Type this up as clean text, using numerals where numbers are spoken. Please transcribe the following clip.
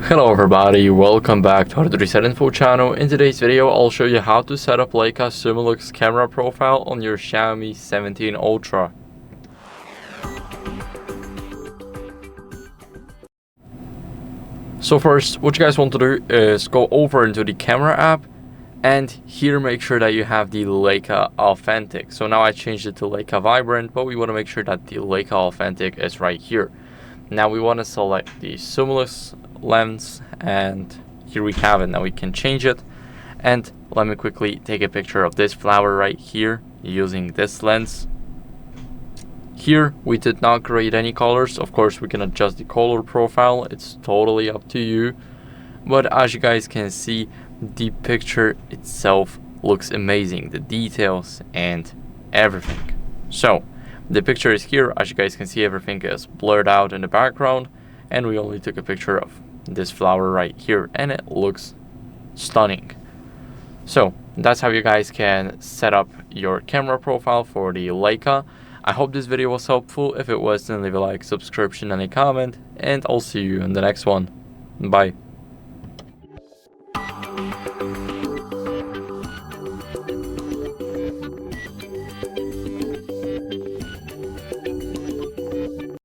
Hello everybody, welcome back to HardReset.Info channel. In today's video, I'll show you how to set up Leica Summilux camera profile on your Xiaomi 17 Ultra. So first, what you guys want to do is go over into the camera app, and here make sure that you have the Leica Authentic. So now I changed it to Leica Vibrant, but we want to make sure that the Leica Authentic is right here. Now we want to select the Summilux lens, and here we have it. Now we can change it, and let me quickly take a picture of this flower right here using this lens. Here we did not create any colors. Of course we can adjust the color profile, it's totally up to you, but as you guys can see, the picture itself looks amazing, the details and everything. So the picture is here. As you guys can see, everything is blurred out in the background, and we only took a picture of this flower right here, and it looks stunning. So that's how you guys can set up your camera profile for the Leica. I hope this video was helpful. If it was, then leave a like, subscription, and a comment, and I'll see you in the next one. Bye.